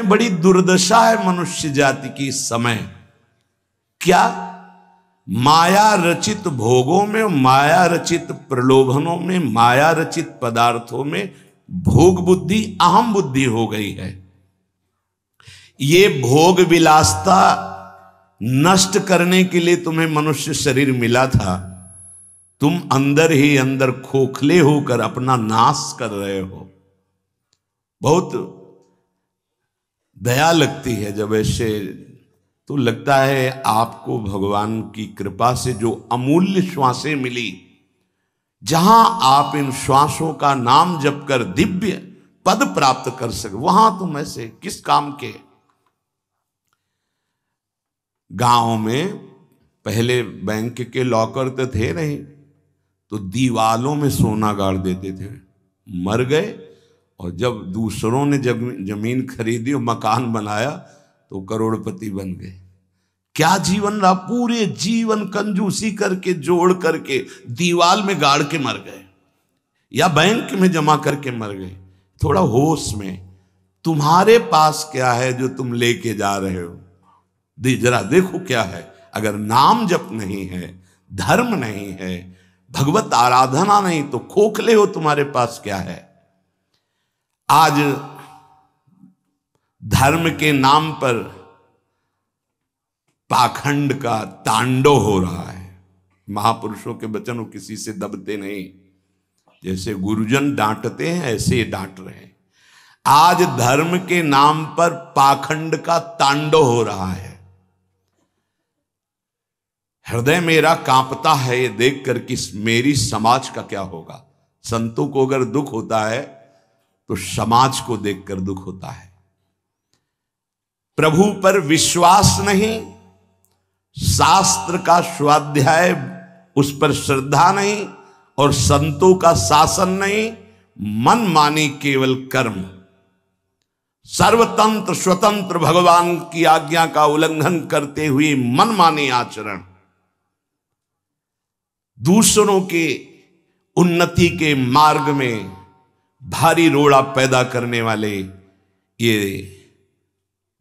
बड़ी दुर्दशा है मनुष्य जाति की इस समय। क्या? माया रचित भोगों में, माया रचित प्रलोभनों में, माया रचित पदार्थों में भोग बुद्धि, अहम बुद्धि हो गई है। ये भोग विलासता नष्ट करने के लिए तुम्हें मनुष्य शरीर मिला था। तुम अंदर ही अंदर खोखले होकर अपना नाश कर रहे हो। बहुत दया लगती है जब ऐसे, तो लगता है आपको भगवान की कृपा से जो अमूल्य श्वासें मिली, जहां आप इन श्वासों का नाम जप कर दिव्य पद प्राप्त कर सके, वहां तुम ऐसे किस काम के। गांव में पहले बैंक के लॉकर तो थे नहीं, तो दीवालों में सोना गाड़ देते थे। मर गए और जब दूसरों ने जमीन खरीदी और मकान बनाया तो करोड़पति बन गए। क्या जीवन रहा? पूरे जीवन कंजूसी करके जोड़ करके दीवाल में गाड़ के मर गए या बैंक में जमा करके मर गए। थोड़ा होश में, तुम्हारे पास क्या है जो तुम लेके जा रहे हो? जरा देखो क्या है। अगर नाम जप नहीं है, धर्म नहीं है, भगवत आराधना नहीं, तो खोखले हो। तुम्हारे पास क्या है? आज धर्म के नाम पर पाखंड का तांडव हो रहा है। महापुरुषों के वचन वो किसी से दबते नहीं। जैसे गुरुजन डांटते हैं ऐसे ये डांट रहे हैं। आज धर्म के नाम पर पाखंड का तांडव हो रहा है। हृदय मेरा कांपता है ये देखकर कि मेरी समाज का क्या होगा। संतों को अगर दुख होता है तो समाज को देखकर दुख होता है। प्रभु पर विश्वास नहीं, शास्त्र का स्वाध्याय उस पर श्रद्धा नहीं, और संतों का शासन नहीं, मनमानी केवल कर्म, सर्वतंत्र स्वतंत्र भगवान की आज्ञा का उल्लंघन करते हुए मनमानी आचरण, दूसरों के उन्नति के मार्ग में भारी रोड़ा पैदा करने वाले ये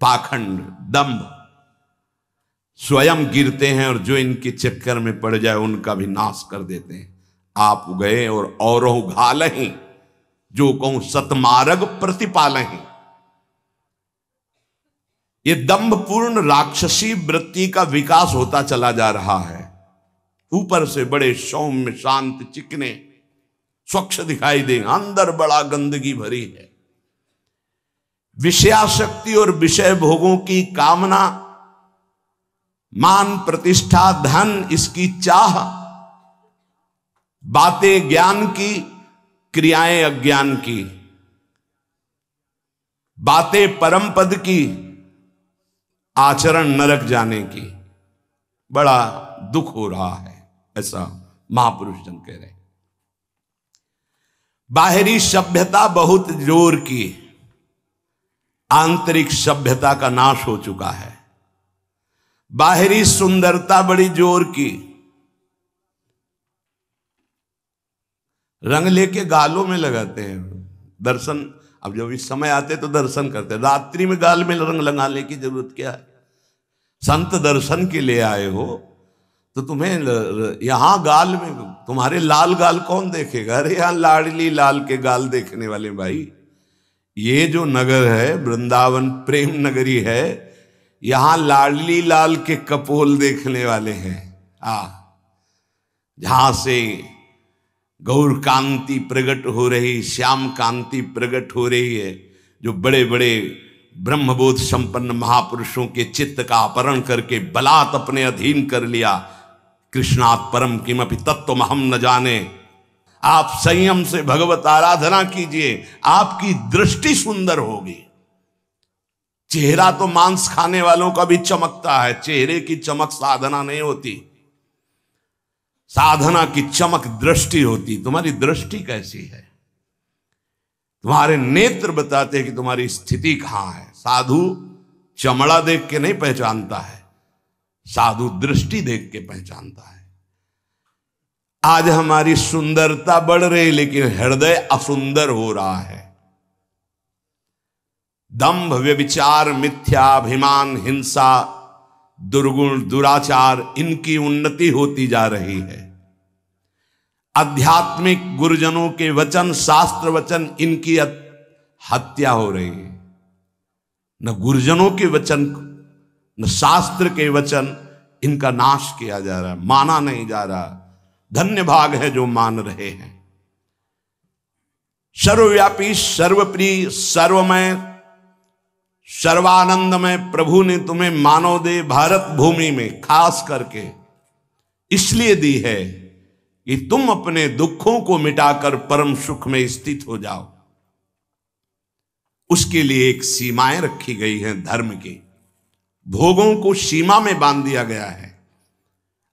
पाखंड, दंभ, स्वयं गिरते हैं और जो इनके चक्कर में पड़ जाए उनका भी नाश कर देते हैं। आप गए और औरों घालहीं, जो कहूं सतमार्ग प्रतिपालहीं। ये दंभपूर्ण राक्षसी वृत्ति का विकास होता चला जा रहा है। ऊपर से बड़े सौम्य शांत चिकने स्वच्छ दिखाई देंगे, अंदर बड़ा गंदगी भरी है। विषयाशक्ति और विषय भोगों की कामना, मान प्रतिष्ठा धन इसकी चाह, बातें ज्ञान की, क्रियाएं अज्ञान की, बातें परम पद की, आचरण नरक जाने की। बड़ा दुख हो रहा है, ऐसा महापुरुष जन कह रहे हैं। बाहरी सभ्यता बहुत जोर की, आंतरिक सभ्यता का नाश हो चुका है। बाहरी सुंदरता बड़ी जोर की, रंग लेके गालों में लगाते हैं। दर्शन, अब जब इस समय आते तो दर्शन करते, रात्रि में गाल में रंग लगाने की जरूरत क्या है? संत दर्शन के लिए आए हो तो तुम्हें यहां गाल में, तुम्हारे लाल गाल कौन देखेगा? अरे यहां लाडली लाल के गाल देखने वाले भाई, ये जो नगर है वृंदावन प्रेम नगरी है, यहां लाडली लाल के कपोल देखने वाले हैं। जहां से गौर कांति प्रकट हो रही, श्याम कांति प्रकट हो रही है, जो बड़े बड़े ब्रह्मबोध संपन्न महापुरुषों के चित्त का अपहरण करके बलात् अपने अधीन कर लिया। कृष्णात् परम किमपि तत्त्वम हम न जाने। आप संयम से भगवत आराधना कीजिए, आपकी दृष्टि सुंदर होगी। चेहरा तो मांस खाने वालों का भी चमकता है, चेहरे की चमक साधना नहीं होती। साधना की चमक दृष्टि होती। तुम्हारी दृष्टि कैसी है? तुम्हारे नेत्र बताते हैं कि तुम्हारी स्थिति कहां है। साधु चमड़ा देख के नहीं पहचानता है, साधु दृष्टि देख के पहचानता है। आज हमारी सुंदरता बढ़ रही, लेकिन हृदय असुंदर हो रहा है। दंभ, व्यभिचार, मिथ्याभिमान, हिंसा, दुर्गुण, दुराचार, इनकी उन्नति होती जा रही है। आध्यात्मिक गुरुजनों के वचन, शास्त्र वचन, इनकी हत्या हो रही है। न गुरुजनों के वचन, न शास्त्र के वचन, इनका नाश किया जा रहा है, माना नहीं जा रहा। धन्य भाग है जो मान रहे हैं। सर्वव्यापी, सर्वप्रिय, सर्वमय, सर्वानंदमय प्रभु ने तुम्हें मानव देह भारत भूमि में खास करके इसलिए दी है कि तुम अपने दुखों को मिटाकर परम सुख में स्थित हो जाओ। उसके लिए एक सीमाएं रखी गई हैं धर्म की। भोगों को सीमा में बांध दिया गया है।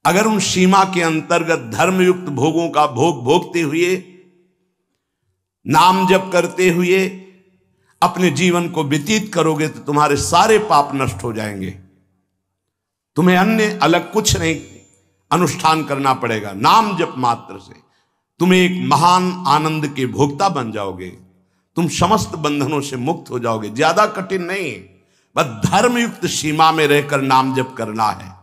अगर उन सीमा के अंतर्गत धर्मयुक्त भोगों का भोग भोगते हुए, नाम जप करते हुए अपने जीवन को व्यतीत करोगे तो तुम्हारे सारे पाप नष्ट हो जाएंगे। तुम्हें अन्य अलग कुछ नहीं अनुष्ठान करना पड़ेगा। नाम जप मात्र से तुम्हें एक महान आनंद के भोक्ता बन जाओगे। तुम समस्त बंधनों से मुक्त हो जाओगे। ज्यादा कठिन नहीं, बस धर्मयुक्त सीमा में रहकर नाम जप करना है।